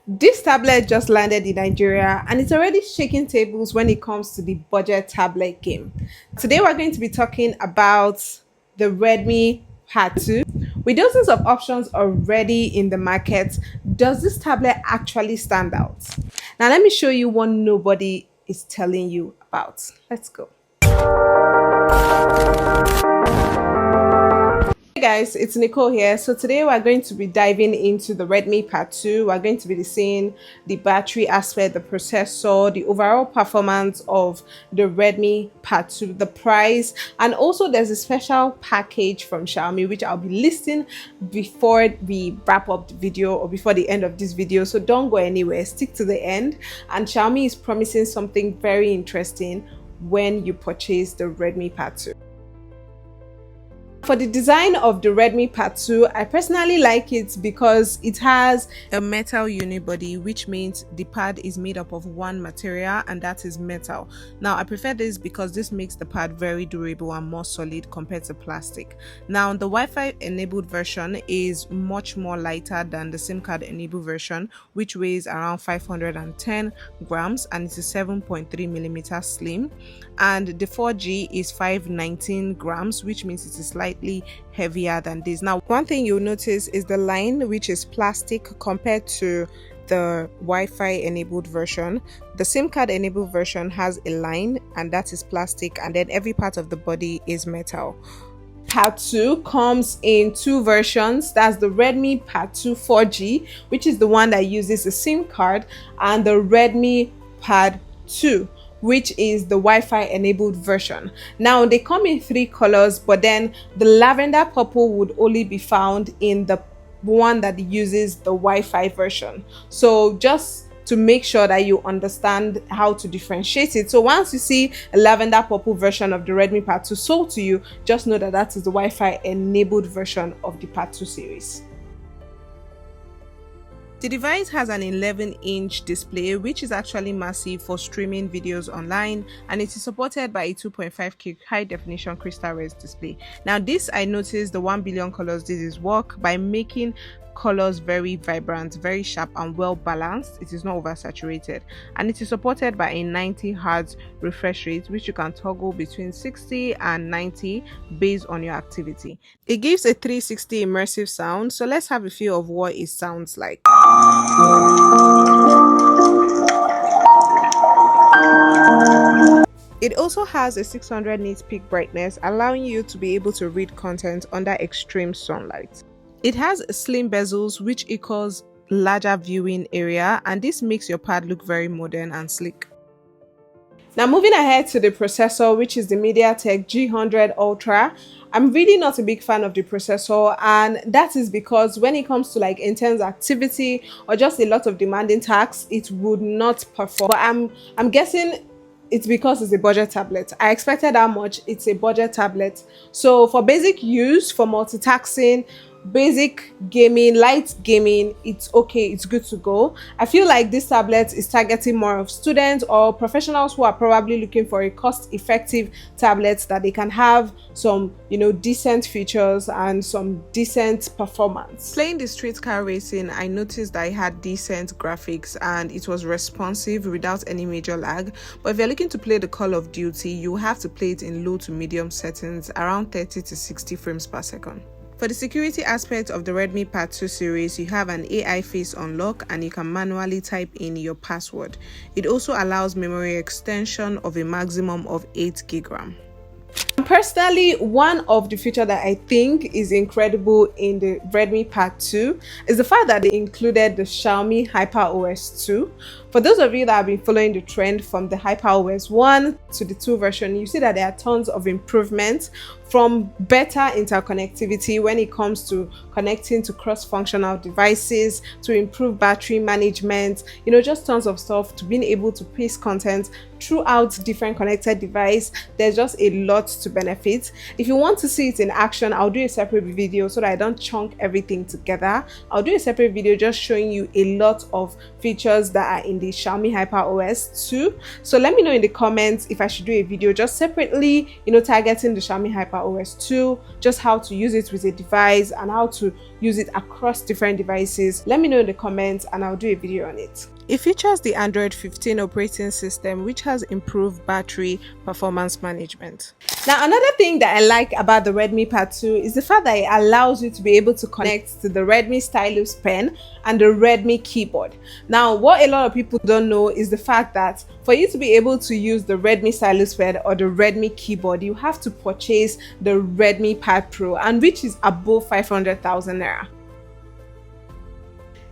This tablet just landed in Nigeria and it's already shaking tables when it comes to the budget tablet game. Today we're going to be talking about the Redmi Pad 2. With dozens of options already in the market, does this tablet actually stand out? Now let me show you what nobody is telling you about. Let's go. Hey guys, it's Nicole here. So today we're going to be diving into the Redmi Pad 2. We're going to be seeing the battery aspect, the processor, the overall performance of the Redmi Pad 2, the price, and also there's a special package from Xiaomi which I'll be listing before we wrap up the video or before the end of this video. So don't go anywhere, stick to the end. And Xiaomi is promising something very interesting when you purchase the Redmi Pad 2. For the design of the Redmi Pad 2, I personally like it because it has a metal unibody, which means the pad is made up of one material and that is metal. Now I prefer this because this makes the pad very durable and more solid compared to plastic. Now the Wi-Fi enabled version is much more lighter than the SIM card enabled version, which weighs around 510 grams and it is 7.3mm slim, and the 4G is 519 grams, which means it is slightly heavier than this. Now one thing you'll notice is the line, which is plastic compared to the Wi-Fi enabled version. The SIM card enabled version has a line and that is plastic, and then every part of the body is metal. Pad 2 comes in two versions. That's the Redmi Pad 2 4G, which is the one that uses a SIM card, and the Redmi Pad 2, which is the Wi-Fi enabled version. Now they come in three colors, but then the lavender purple would only be found in the one that uses the Wi-Fi version. So just to make sure that you understand how to differentiate it, so once you see a lavender purple version of the Redmi Pad 2 sold to you, just know that that is the Wi-Fi enabled version of the Pad 2 series. The device has an 11-inch display, which is actually massive for streaming videos online, and it is supported by a 2.5K high-definition crystal res display. Now this, I noticed the 1 billion colors did its work by making colors very vibrant, very sharp and well balanced. It is not oversaturated, and it is supported by a 90 Hz refresh rate, which you can toggle between 60 and 90 based on your activity. It gives a 360 immersive sound, so let's have a feel of what it sounds like. It also has a 600 nits peak brightness, allowing you to be able to read content under extreme sunlight. It has slim bezels, which equals larger viewing area, and this makes your pad look very modern and sleek. Now moving ahead to the processor, which is the MediaTek G100 Ultra. I'm really not a big fan of the processor, and that is because when it comes to like intense activity or just a lot of demanding tasks, it would not perform. But I'm guessing it's because it's a budget tablet. I expected how much. It's a budget tablet. So for basic use, for multitasking, basic gaming, light gaming, it's okay, it's good to go. I feel like this tablet is targeting more of students or professionals who are probably looking for a cost-effective tablet that they can have some, decent features and some decent performance. Playing the street car racing, I noticed that it had decent graphics and it was responsive without any major lag. But if you're looking to play the Call of Duty, you have to play it in low to medium settings, around 30 to 60 frames per second. For the security aspect of the Redmi Pad 2 series, you have an AI face unlock and you can manually type in your password. It also allows memory extension of a maximum of 8GB RAM. Personally, one of the features that I think is incredible in the Redmi Pad 2 is the fact that they included the Xiaomi HyperOS 2. For those of you that have been following the trend from the HyperOS 1 to the 2 version, you see that there are tons of improvements, from better interconnectivity when it comes to connecting to cross-functional devices, to improve battery management, just tons of stuff, to being able to paste content throughout different connected devices. There's just a lot to benefit. If you want to see it in action, I'll do a separate video so that I don't chunk everything together. I'll do a separate video just showing you a lot of features that are in the Xiaomi HyperOS 2. So let me know in the comments if I should do a video just separately, targeting the Xiaomi HyperOS 2, just how to use it with a device and how to use it across different devices? Let me know in the comments and I'll do a video on it. It features the Android 15 operating system, which has improved battery performance management. Now, another thing that I like about the Redmi Pad 2 is the fact that it allows you to be able to connect to the Redmi Stylus pen and the Redmi keyboard. Now, what a lot of people don't know is the fact that for you to be able to use the Redmi Stylus pen or the Redmi keyboard, you have to purchase the Redmi Pad Pro, and which is above 500,000 naira.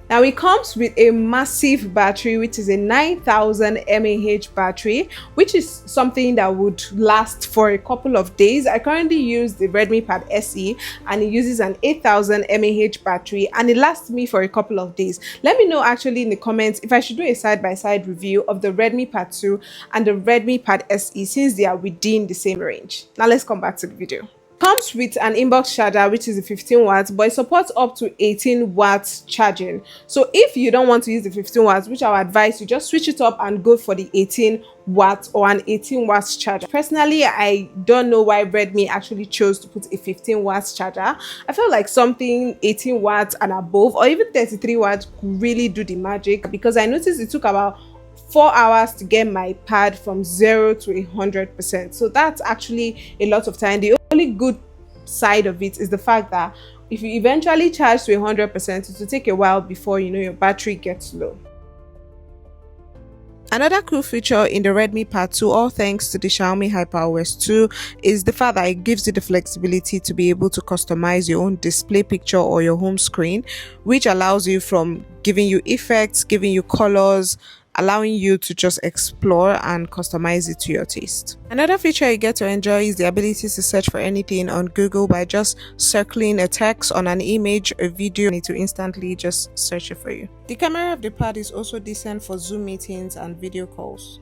Now it comes with a massive battery, which is a 9000 mAh battery, which is something that would last for a couple of days. I currently use the Redmi Pad SE and it uses an 8000 mAh battery and it lasts me for a couple of days. Let me know actually in the comments if I should do a side-by-side review of the Redmi Pad 2 and the Redmi Pad SE, since they are within the same range. Now let's come back to the video. Comes with an inbox charger, which is a 15 watts, but it supports up to 18 watts charging. So if you don't want to use the 15 watts, which I would advise you just switch it up and go for the 18 watts or an 18 watts charger. Personally, I don't know why Redmi actually chose to put a 15 watts charger. I feel like something 18 watts and above, or even 33 watts could really do the magic, because I noticed it took about 4 hours to get my pad from 0 to 100%. So that's actually a lot of time. The only good side of it is the fact that if you eventually charge to 100%, it will take a while before your battery gets low. Another cool feature in the Redmi Pad 2, all thanks to the Xiaomi HyperOS 2, is the fact that it gives you the flexibility to be able to customize your own display picture or your home screen, which allows you from giving you effects, giving you colors, allowing you to just explore and customize it to your taste. Another feature you get to enjoy is the ability to search for anything on Google by just circling a text on an image, a video, and it will instantly just search it for you. The camera of the pad is also decent for Zoom meetings and video calls.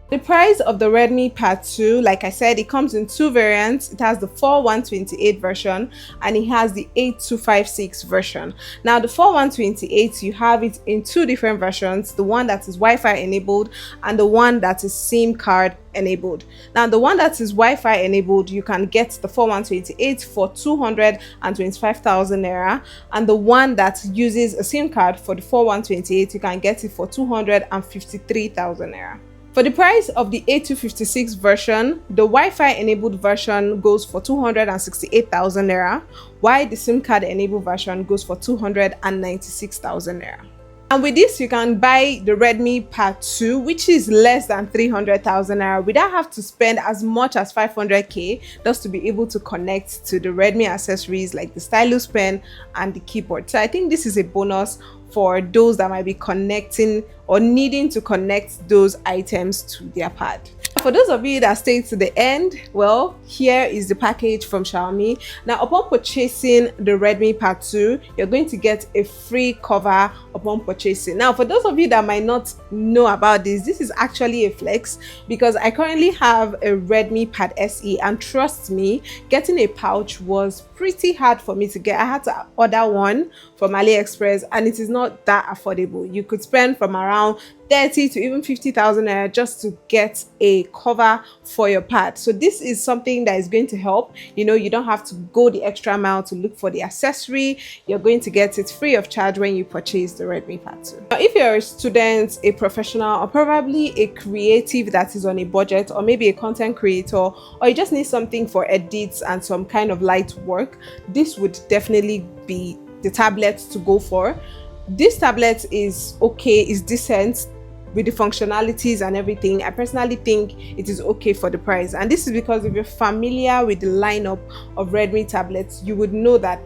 The price of the Redmi Pad 2, like I said, it comes in two variants. It has the 4128 version and it has the 8256 version. Now the 4128, you have it in two different versions, the one that is Wi-Fi enabled and the one that is SIM card enabled. Now the one that is Wi-Fi enabled, you can get the 4128 for 225,000 naira, and the one that uses a SIM card for the 4128, you can get it for 253,000 naira. For the price of the 8256 version, the Wi-Fi enabled version goes for 268,000 naira, while the SIM card enabled version goes for 296,000 naira. And with this, you can buy the Redmi Pad 2, which is less than 300,000 naira, without having to spend as much as 500k just to be able to connect to the Redmi accessories like the stylus pen and the keyboard. So I think this is a bonus for those that might be connecting or needing to connect those items to their pad. For those of you that stayed to the end, well, here is the package from Xiaomi. Now, upon purchasing the Redmi Pad 2, you're going to get a free cover upon purchasing. Now, for those of you that might not know about this is actually a flex, because I currently have a Redmi Pad SE, and trust me, getting a pouch was pretty hard for me to get. I had to order one from AliExpress and it is not that affordable. You could spend from around 30 to even 50,000 naira just to get a cover for your pad. So this is something that is going to help. You don't have to go the extra mile to look for the accessory. You're going to get it free of charge when you purchase the Redmi Pad 2. Now, if you're a student, a professional, or probably a creative that is on a budget, or maybe a content creator, or you just need something for edits and some kind of light work, this would definitely be the tablet to go for. This tablet is okay, is decent with the functionalities and everything. I personally think it is okay for the price, and this is because if you're familiar with the lineup of Redmi tablets, you would know that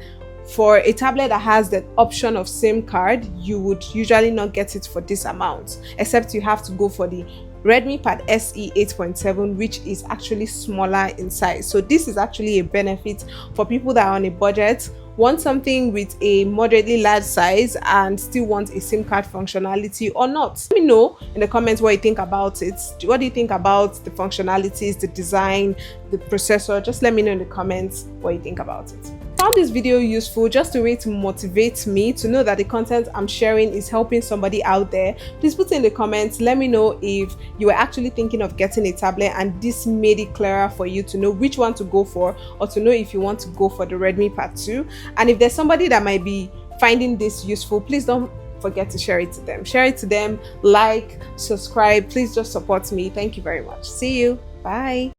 for a tablet that has the option of SIM card, you would usually not get it for this amount, except you have to go for the Redmi Pad SE 8.7, which is actually smaller in size. So this is actually a benefit for people that are on a budget, want something with a moderately large size and still want a SIM card functionality or not. Let me know in the comments what you think about it. What do you think about the functionalities, the design, the processor? Just let me know in the comments what you think about it. found this video useful, just a way to motivate me to know that the content I'm sharing is helping somebody out there, please put in the comments, let me know if you were actually thinking of getting a tablet and this made it clearer for you to know which one to go for, or to know if you want to go for the Redmi Pad 2. And if there's somebody that might be finding this useful, please don't forget to share it to them. Share it to them, like, subscribe. Please just support me. Thank you very much. See you. Bye.